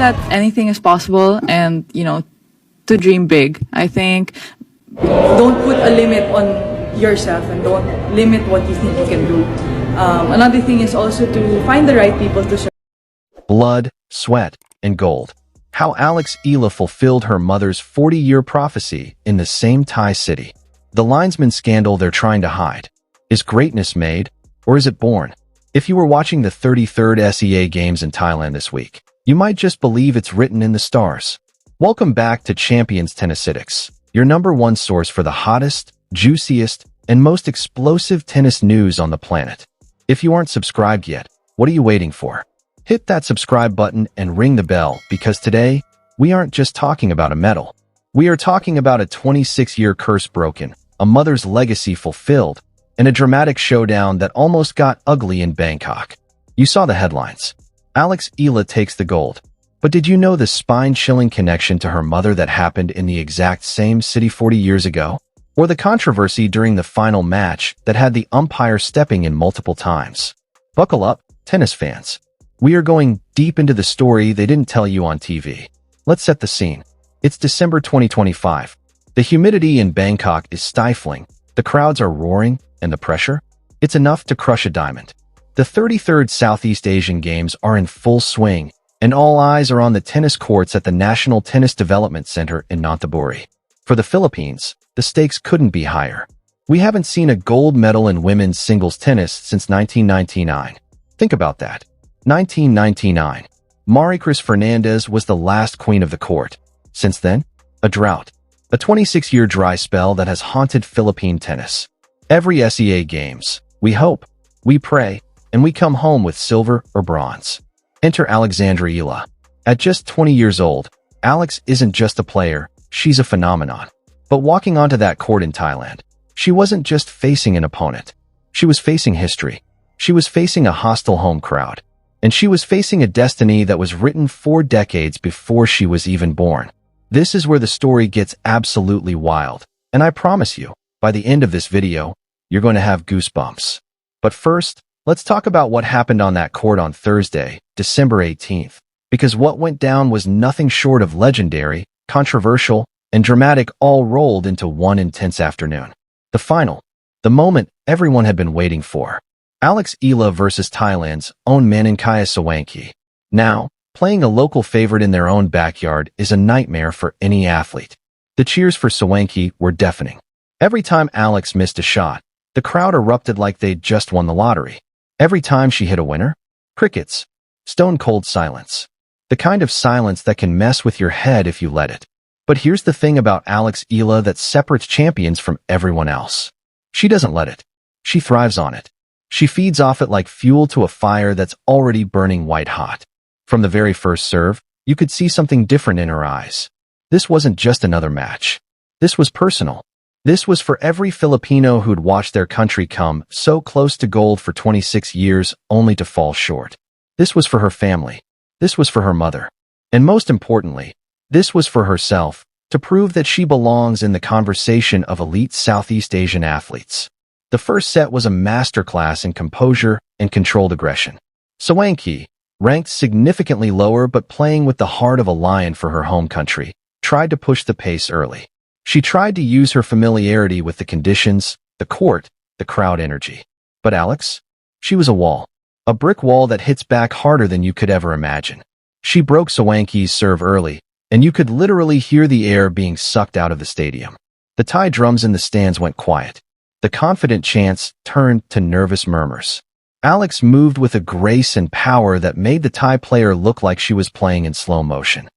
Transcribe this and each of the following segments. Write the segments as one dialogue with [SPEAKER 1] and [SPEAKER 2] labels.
[SPEAKER 1] that anything is possible and, to dream big. I think don't put a limit on yourself and don't limit what you think you can do. Another thing is also to find the right people to serve.
[SPEAKER 2] Blood, sweat, and gold. How Eala fulfilled her mother's 40-year prophecy in the same Thai city. The Linesman scandal they're trying to hide. Is greatness made, or is it born? If you were watching the 33rd SEA Games in Thailand this week, you might just believe it's written in the stars. Welcome back to Champions Tennisitics, your #1 source for the hottest, juiciest, and most explosive tennis news on the planet. If you aren't subscribed yet, what are you waiting for? Hit that subscribe button and ring the bell, because today, we aren't just talking about a medal. We are talking about a 26-year curse broken, a mother's legacy fulfilled, and a dramatic showdown that almost got ugly in Bangkok. You saw the headlines. Eala takes the gold. But did you know the spine-chilling connection to her mother that happened in the exact same city 40 years ago? Or the controversy during the final match that had the umpire stepping in multiple times? Buckle up, tennis fans. We are going deep into the story they didn't tell you on TV. Let's set the scene. It's December 2025. The humidity in Bangkok is stifling, the crowds are roaring, and the pressure? It's enough to crush a diamond. The 33rd Southeast Asian Games are in full swing, and all eyes are on the tennis courts at the National Tennis Development Center in Nonthaburi. For the Philippines, the stakes couldn't be higher. We haven't seen a gold medal in women's singles tennis since 1999. Think about that. 1999. Maricruz Fernandez was the last queen of the court. Since then, a drought. A 26-year dry spell that has haunted Philippine tennis. Every SEA Games, we hope, we pray, and we come home with silver or bronze. Enter Eala. At just 20 years old, Alex isn't just a player, she's a phenomenon. But walking onto that court in Thailand, she wasn't just facing an opponent. She was facing history. She was facing a hostile home crowd. And she was facing a destiny that was written 4 decades before she was even born. This is where the story gets absolutely wild. And I promise you, by the end of this video, you're going to have goosebumps. But first, let's talk about what happened on that court on Thursday, December 18th. Because what went down was nothing short of legendary, controversial, and dramatic, all rolled into one intense afternoon. The final. The moment everyone had been waiting for. Eala versus Thailand's own Maninkaya Sawanki. Now, playing a local favorite in their own backyard is a nightmare for any athlete. The cheers for Sawanki were deafening. Every time Alex missed a shot, the crowd erupted like they'd just won the lottery. Every time she hit a winner, crickets. Stone-cold silence. The kind of silence that can mess with your head if you let it. But here's the thing about Eala that separates champions from everyone else. She doesn't let it. She thrives on it. She feeds off it like fuel to a fire that's already burning white hot. From the very first serve, you could see something different in her eyes. This wasn't just another match. This was personal. This was for every Filipino who'd watched their country come so close to gold for 26 years only to fall short. This was for her family. This was for her mother. And most importantly, this was for herself, to prove that she belongs in the conversation of elite Southeast Asian athletes. The first set was a masterclass in composure and controlled aggression. Sawanki, ranked significantly lower but playing with the heart of a lion for her home country, tried to push the pace early. She tried to use her familiarity with the conditions, the court, the crowd energy. But Alex? She was a wall. A brick wall that hits back harder than you could ever imagine. She broke Sawanki's serve early, and you could literally hear the air being sucked out of the stadium. The Thai drums in the stands went quiet. The confident chants turned to nervous murmurs. Alex moved with a grace and power that made the Thai player look like she was playing in slow motion.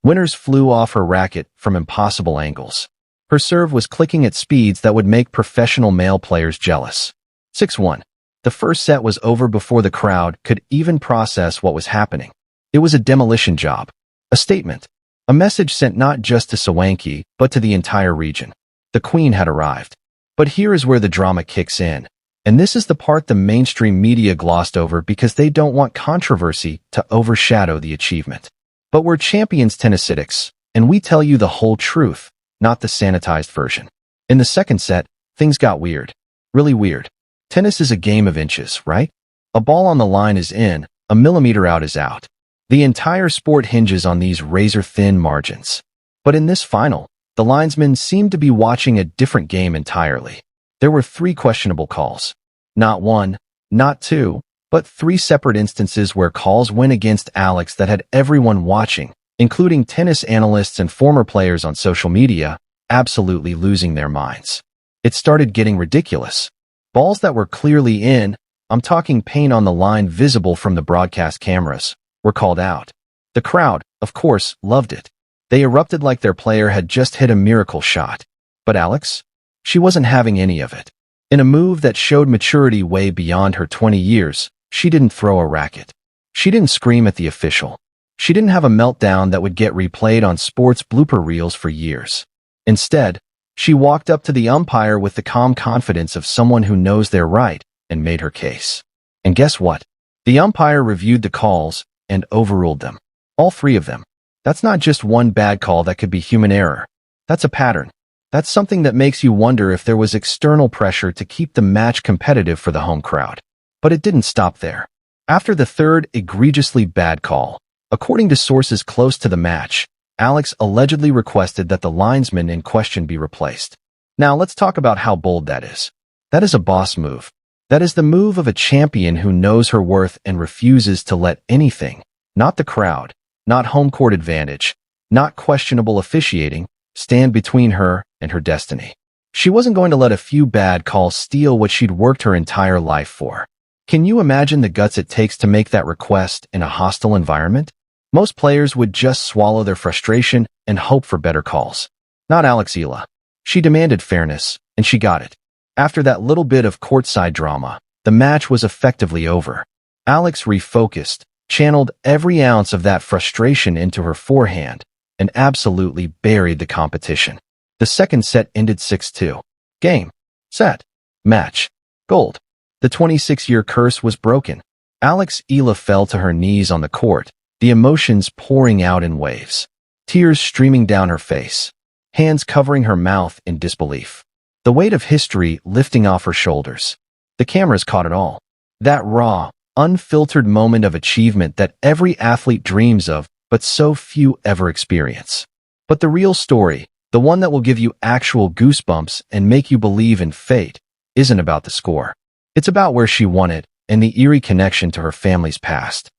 [SPEAKER 2] Winners flew off her racket from impossible angles. Her serve was clicking at speeds that would make professional male players jealous. 6-1. The first set was over before the crowd could even process what was happening. It was a demolition job. A statement. A message sent not just to Sawanki, but to the entire region. The queen had arrived. But here is where the drama kicks in. And this is the part the mainstream media glossed over because they don't want controversy to overshadow the achievement. But we're Champions Tennisitics, and we tell you the whole truth, not the sanitized version. In the second set, things got weird. Really weird. Tennis is a game of inches, right? A ball on the line is in, a millimeter out is out. The entire sport hinges on these razor-thin margins. But in this final, the linesmen seemed to be watching a different game entirely. There were 3 questionable calls. Not 1, not 2, but 3 separate instances where calls went against Alex that had everyone watching, including tennis analysts and former players on social media, absolutely losing their minds. It started getting ridiculous. Balls that were clearly in, I'm talking paint on the line visible from the broadcast cameras, were called out. The crowd, of course, loved it. They erupted like their player had just hit a miracle shot. But Alex? She wasn't having any of it. In a move that showed maturity way beyond her 20 years, she didn't throw a racket. She didn't scream at the official. She didn't have a meltdown that would get replayed on sports blooper reels for years. Instead, she walked up to the umpire with the calm confidence of someone who knows they're right and made her case. And guess what? The umpire reviewed the calls and overruled them. All 3 of them. That's not just one bad call that could be human error. That's a pattern. That's something that makes you wonder if there was external pressure to keep the match competitive for the home crowd. But it didn't stop there. After the 3rd egregiously bad call, according to sources close to the match, Alex allegedly requested that the linesman in question be replaced. Now let's talk about how bold that is. That is a boss move. That is the move of a champion who knows her worth and refuses to let anything, not the crowd, not home court advantage, not questionable officiating, stand between her and her destiny. She wasn't going to let a few bad calls steal what she'd worked her entire life for. Can you imagine the guts it takes to make that request in a hostile environment? Most players would just swallow their frustration and hope for better calls. Not Alex Eala. She demanded fairness, and she got it. After that little bit of courtside drama, the match was effectively over. Alex refocused, channeled every ounce of that frustration into her forehand, and absolutely buried the competition. The second set ended 6-2. Game. Set. Match. Gold. The 26-year curse was broken. Alex Eala fell to her knees on the court, the emotions pouring out in waves. Tears streaming down her face. Hands covering her mouth in disbelief. The weight of history lifting off her shoulders. The cameras caught it all. That raw, unfiltered moment of achievement that every athlete dreams of, but so few ever experience. But the real story, the one that will give you actual goosebumps and make you believe in fate, isn't about the score. It's about where she won it and the eerie connection to her family's past.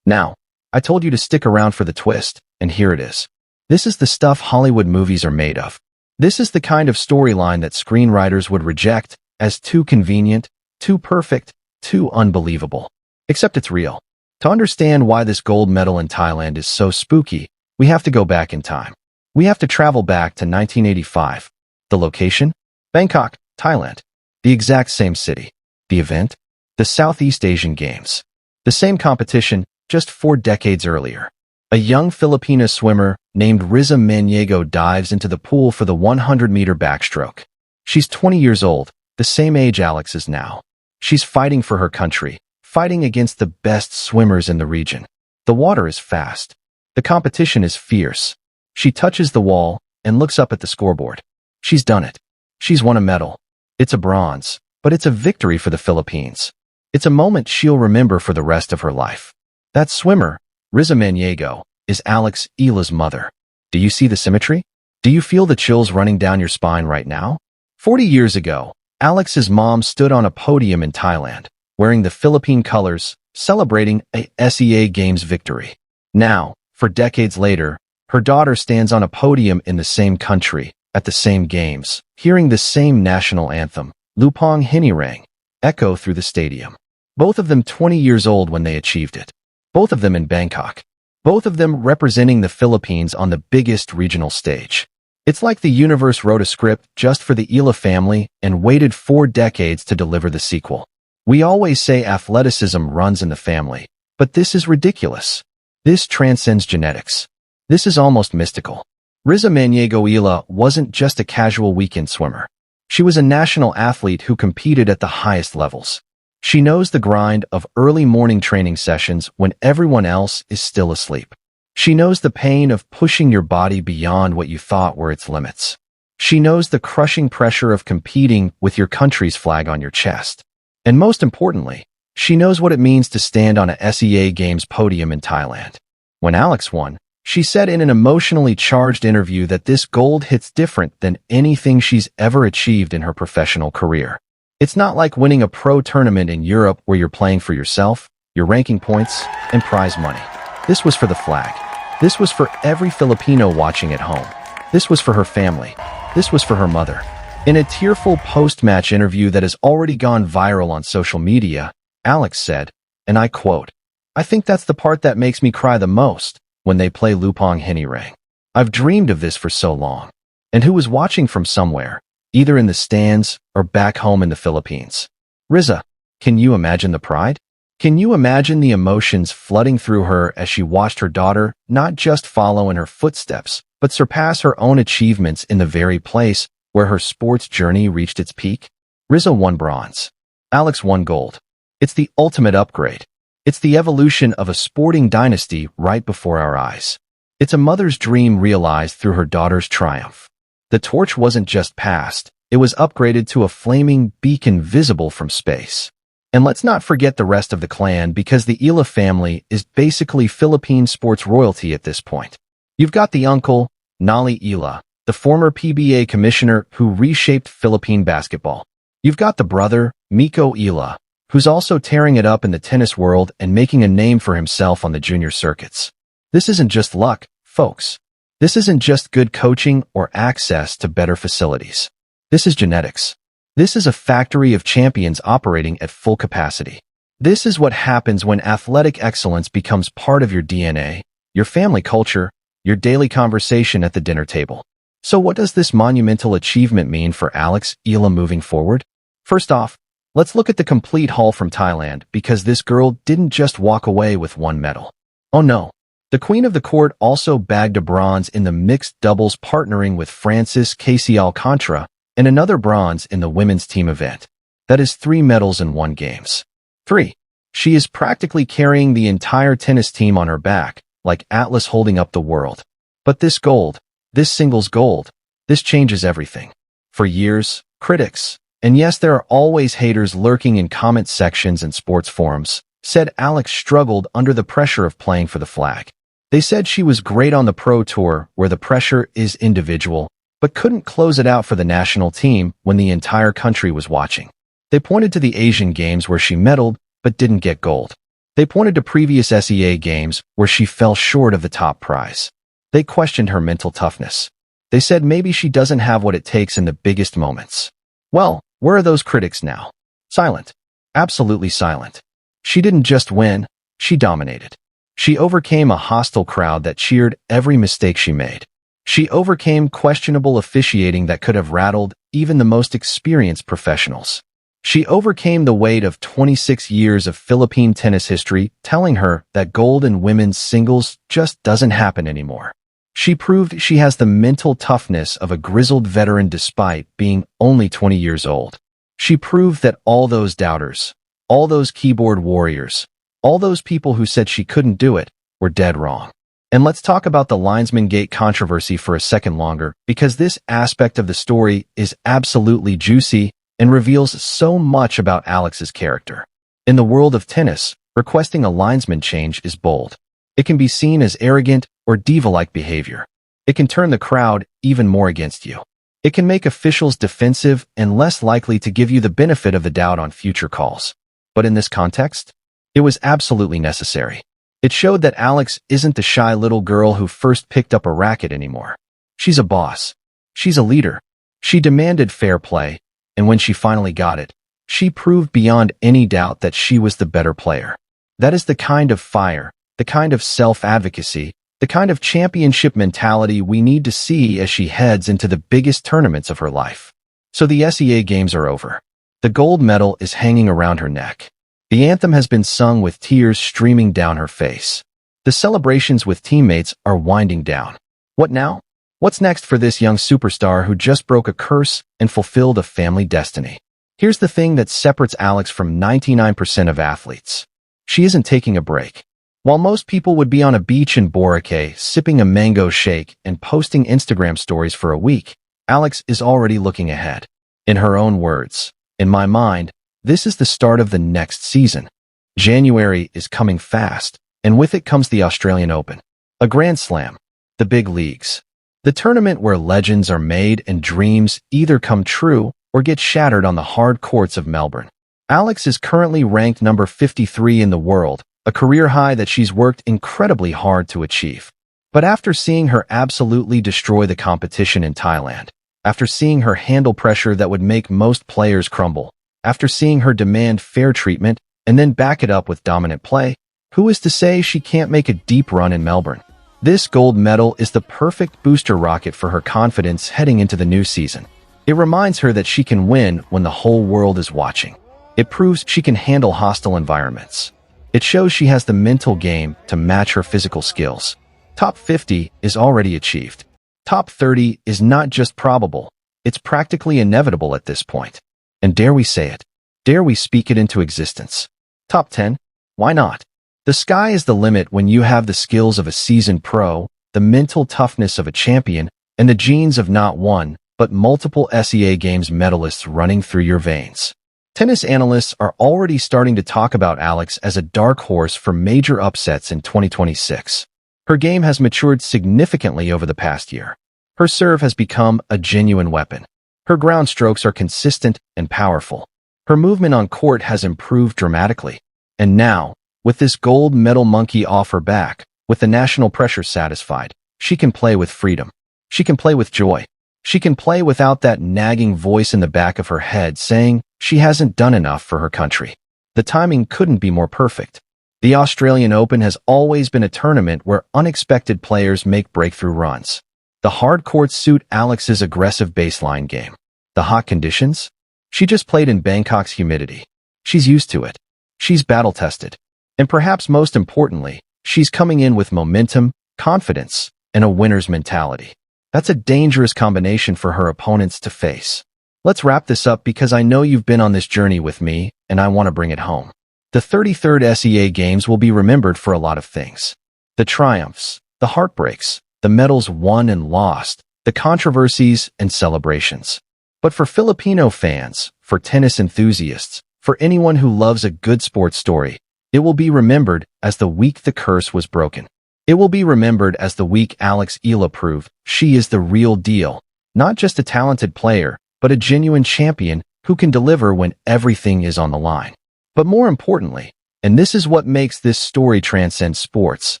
[SPEAKER 2] Now, I told you to stick around for the twist, and here it is. This is the stuff Hollywood movies are made of. This is the kind of storyline that screenwriters would reject as too convenient, too perfect, too unbelievable. Except it's real. To understand why this gold medal in Thailand is so spooky, we have to go back in time. We have to travel back to 1985. The location? Bangkok, Thailand. The exact same city. The event? The Southeast Asian Games. The same competition, just 4 decades earlier. A young Filipina swimmer named Riza Maniego dives into the pool for the 100-meter backstroke. She's 20 years old, the same age Alex is now. She's fighting for her country, fighting against the best swimmers in the region. The water is fast. The competition is fierce. She touches the wall and looks up at the scoreboard. She's done it. She's won a medal. It's a bronze, but it's a victory for the Philippines. It's a moment she'll remember for the rest of her life. That swimmer, Riza Maniego, is Alex Eala's mother. Do you see the symmetry? Do you feel the chills running down your spine right now? 40 years ago, Alex's mom stood on a podium in Thailand, wearing the Philippine colors, celebrating a SEA Games victory. Now, for decades later, her daughter stands on a podium in the same country, at the same games, hearing the same national anthem, Lupang Hinirang, echo through the stadium. Both of them 20 years old when they achieved it. Both of them in Bangkok. Both of them representing the Philippines on the biggest regional stage. It's like the universe wrote a script just for the Eala family and waited 4 decades to deliver the sequel. We always say athleticism runs in the family, but this is ridiculous. This transcends genetics. This is almost mystical. Riza Maniego Eala wasn't just a casual weekend swimmer. She was a national athlete who competed at the highest levels. She knows the grind of early morning training sessions when everyone else is still asleep. She knows the pain of pushing your body beyond what you thought were its limits. She knows the crushing pressure of competing with your country's flag on your chest. And most importantly, she knows what it means to stand on a SEA Games podium in Thailand. When Alex won, she said in an emotionally charged interview that this gold hits different than anything she's ever achieved in her professional career. It's not like winning a pro tournament in Europe where you're playing for yourself, your ranking points, and prize money. This was for the flag. This was for every Filipino watching at home. This was for her family. This was for her mother. In a tearful post-match interview that has already gone viral on social media, Alex said, and I quote, "I think that's the part that makes me cry the most when they play Lupang Hinirang. I've dreamed of this for so long." And who was watching from somewhere, either in the stands or back home in the Philippines? Riza, can you imagine the pride? Can you imagine the emotions flooding through her as she watched her daughter not just follow in her footsteps, but surpass her own achievements in the very place where her sports journey reached its peak? Riza won bronze. Alex won gold. It's the ultimate upgrade. It's the evolution of a sporting dynasty right before our eyes. It's a mother's dream realized through her daughter's triumph. The torch wasn't just passed, it was upgraded to a flaming beacon visible from space. And let's not forget the rest of the clan, because the Eala family is basically Philippine sports royalty at this point. You've got the uncle, Nali Eala, the former PBA commissioner who reshaped Philippine basketball. You've got the brother, Miko Eala, who's also tearing it up in the tennis world and making a name for himself on the junior circuits. This isn't just luck, folks. This isn't just good coaching or access to better facilities. This is genetics. This is a factory of champions operating at full capacity. This is what happens when athletic excellence becomes part of your DNA, your family culture, your daily conversation at the dinner table. So what does this monumental achievement mean for Alex Eala moving forward? First off, let's look at the complete haul from Thailand, because this girl didn't just walk away with one medal. Oh no. The Queen of the Court also bagged a bronze in the mixed doubles, partnering with Francis Casey Alcantara, and another bronze in the women's team event. That is 3 medals in 1 games. 3. She is practically carrying the entire tennis team on her back, like Atlas holding up the world. But this gold, this singles gold, this changes everything. For years, critics, and yes, there are always haters lurking in comment sections and sports forums, said Alex struggled under the pressure of playing for the flag. They said she was great on the pro tour, where the pressure is individual, but couldn't close it out for the national team when the entire country was watching. They pointed to the Asian Games where she medaled, but didn't get gold. They pointed to previous SEA Games where she fell short of the top prize. They questioned her mental toughness. They said maybe she doesn't have what it takes in the biggest moments. Well, where are those critics now? Silent. Absolutely silent. She didn't just win, she dominated. She overcame a hostile crowd that cheered every mistake she made. She overcame questionable officiating that could have rattled even the most experienced professionals. She overcame the weight of 26 years of Philippine tennis history telling her that gold in women's singles just doesn't happen anymore. She proved she has the mental toughness of a grizzled veteran despite being only 20 years old. She proved that all those doubters, all those keyboard warriors, all those people who said she couldn't do it, were dead wrong. And let's talk about the Linesman Gate controversy for a second longer, because this aspect of the story is absolutely juicy and reveals so much about Alex's character. In the world of tennis, requesting a linesman change is bold. It can be seen as arrogant or diva-like behavior. It can turn the crowd even more against you. It can make officials defensive and less likely to give you the benefit of the doubt on future calls. But in this context, it was absolutely necessary. It showed that Alex isn't the shy little girl who first picked up a racket anymore. She's a boss. She's a leader. She demanded fair play, and when she finally got it, she proved beyond any doubt that she was the better player. That is the kind of fire, the kind of self-advocacy, the kind of championship mentality we need to see as she heads into the biggest tournaments of her life. So the SEA Games are over. The gold medal is hanging around her neck. The anthem has been sung with tears streaming down her face. The celebrations with teammates are winding down. What now? What's next for this young superstar who just broke a curse and fulfilled a family destiny? Here's the thing that separates Alex from 99% of athletes. She isn't taking a break. While most people would be on a beach in Boracay, sipping a mango shake and posting Instagram stories for a week, Alex is already looking ahead. In her own words, "In my mind, this is the start of the next season. January is coming fast, and with it comes the Australian Open, a Grand Slam, the big leagues, the tournament where legends are made and dreams either come true or get shattered on the hard courts of Melbourne." Alex is currently ranked number 53 in the world, a career high that she's worked incredibly hard to achieve. But after seeing her absolutely destroy the competition in Thailand, after seeing her handle pressure that would make most players crumble, after seeing her demand fair treatment and then back it up with dominant play, who is to say she can't make a deep run in Melbourne? This gold medal is the perfect booster rocket for her confidence heading into the new season. It reminds her that she can win when the whole world is watching. It proves she can handle hostile environments. It shows she has the mental game to match her physical skills. Top 50 is already achieved. Top 30 is not just probable, it's practically inevitable at this point. And dare we say it? Dare we speak it into existence? Top 10? Why not? The sky is the limit when you have the skills of a seasoned pro, the mental toughness of a champion, and the genes of not one, but multiple SEA Games medalists running through your veins. Tennis analysts are already starting to talk about Alex as a dark horse for major upsets in 2026. Her game has matured significantly over the past year. Her serve has become a genuine weapon. Her ground strokes are consistent and powerful. Her movement on court has improved dramatically. And now, with this gold medal monkey off her back, with the national pressure satisfied, she can play with freedom. She can play with joy. She can play without that nagging voice in the back of her head saying she hasn't done enough for her country. The timing couldn't be more perfect. The Australian Open has always been a tournament where unexpected players make breakthrough runs. The hard courts suit Alex's aggressive baseline game. The hot conditions? She just played in Bangkok's humidity. She's used to it. She's battle-tested. And perhaps most importantly, she's coming in with momentum, confidence, and a winner's mentality. That's a dangerous combination for her opponents to face. Let's wrap this up because I know you've been on this journey with me, and I want to bring it home. The 33rd SEA Games will be remembered for a lot of things. The triumphs, the heartbreaks, the medals won and lost, the controversies and celebrations. But for Filipino fans, for tennis enthusiasts, for anyone who loves a good sports story, it will be remembered as the week the curse was broken. It will be remembered as the week Alex Eala proved she is the real deal, not just a talented player, but a genuine champion who can deliver when everything is on the line. But more importantly, and this is what makes this story transcend sports,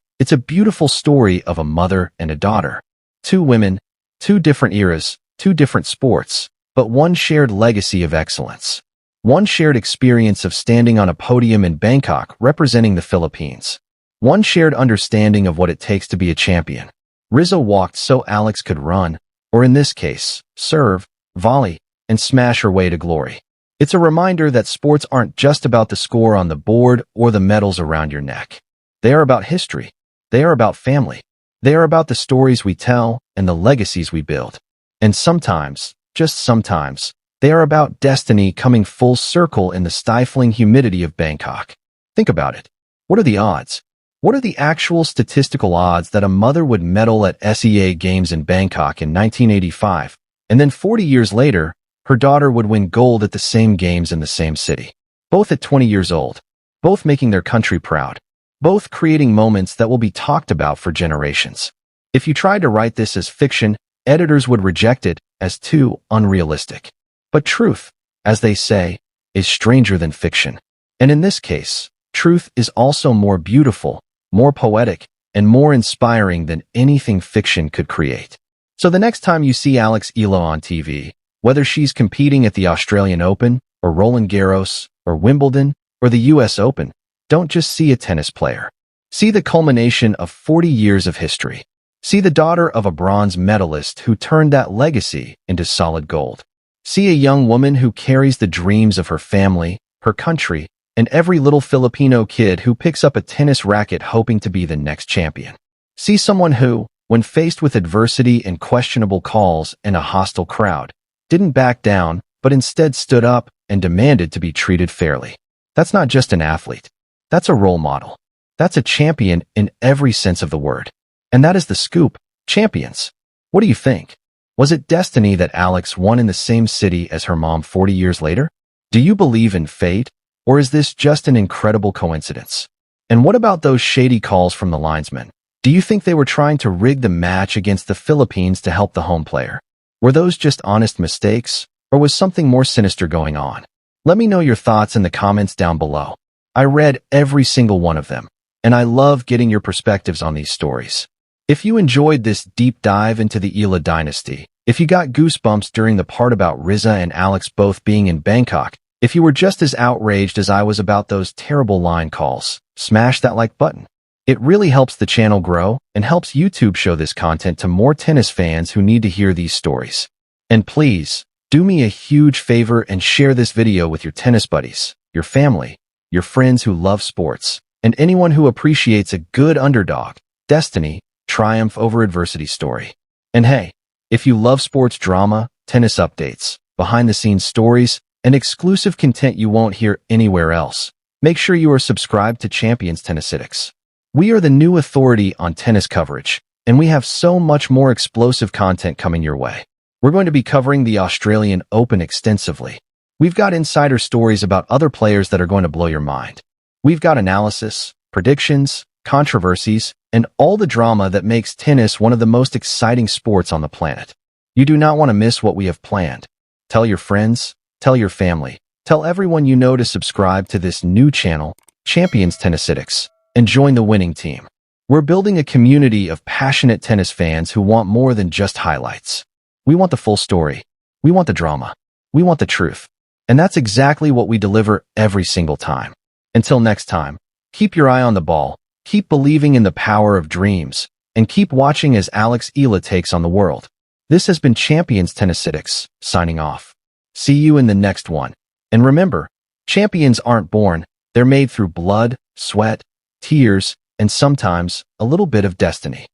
[SPEAKER 2] it's a beautiful story of a mother and a daughter. Two women, two different eras, two different sports, but one shared legacy of excellence. One shared experience of standing on a podium in Bangkok representing the Philippines. One shared understanding of what it takes to be a champion. Rizzo walked so Alex could run, or in this case, serve, volley, and smash her way to glory. It's a reminder that sports aren't just about the score on the board or the medals around your neck. They are about history. They are about family. They are about the stories we tell and the legacies we build. And sometimes, just sometimes, they are about destiny coming full circle in the stifling humidity of Bangkok. Think about it. What are the odds? What are the actual statistical odds that a mother would medal at SEA Games in Bangkok in 1985, and then 40 years later, her daughter would win gold at the same games in the same city? Both at 20 years old, both making their country proud, both creating moments that will be talked about for generations. If you tried to write this as fiction, editors would reject it as too unrealistic. But truth, as they say, is stranger than fiction. And in this case, truth is also more beautiful, more poetic, and more inspiring than anything fiction could create. So the next time you see Alex Eala on TV, whether she's competing at the Australian Open, or Roland Garros, or Wimbledon, or the US Open, don't just see a tennis player. See the culmination of 40 years of history. See the daughter of a bronze medalist who turned that legacy into solid gold. See a young woman who carries the dreams of her family, her country, and every little Filipino kid who picks up a tennis racket hoping to be the next champion. See someone who, when faced with adversity and questionable calls in a hostile crowd, didn't back down, but instead stood up and demanded to be treated fairly. That's not just an athlete. That's a role model. That's a champion in every sense of the word. And that is the scoop. Champions. What do you think? Was it destiny that Alex won in the same city as her mom 40 years later? Do you believe in fate, or is this just an incredible coincidence? And what about those shady calls from the linesman? Do you think they were trying to rig the match against the Philippines to help the home player? Were those just honest mistakes, or was something more sinister going on? Let me know your thoughts in the comments down below. I read every single one of them, and I love getting your perspectives on these stories. If you enjoyed this deep dive into the Eala dynasty, if you got goosebumps during the part about Riza and Alex both being in Bangkok, if you were just as outraged as I was about those terrible line calls, smash that like button. It really helps the channel grow and helps YouTube show this content to more tennis fans who need to hear these stories. And please, do me a huge favor and share this video with your tennis buddies, your family, your friends who love sports, and anyone who appreciates a good underdog, destiny, triumph over adversity story. And hey, if you love sports drama, tennis updates, behind-the-scenes stories, and exclusive content you won't hear anywhere else, make sure you are subscribed to Champions Tennisitics. We are the new authority on tennis coverage, and we have so much more explosive content coming your way. We're going to be covering the Australian Open extensively. We've got insider stories about other players that are going to blow your mind. We've got analysis, predictions, controversies, and all the drama that makes tennis one of the most exciting sports on the planet. You do not want to miss what we have planned. Tell your friends, tell your family, tell everyone you know to subscribe to this new channel, Champions Tennisitics, and join the winning team. We're building a community of passionate tennis fans who want more than just highlights. We want the full story. We want the drama. We want the truth. And that's exactly what we deliver every single time. Until next time, keep your eye on the ball, keep believing in the power of dreams, and keep watching as Alex Eala takes on the world. This has been Champions Tennisitics, signing off. See you in the next one. And remember, champions aren't born, they're made through blood, sweat, tears, and sometimes a little bit of destiny.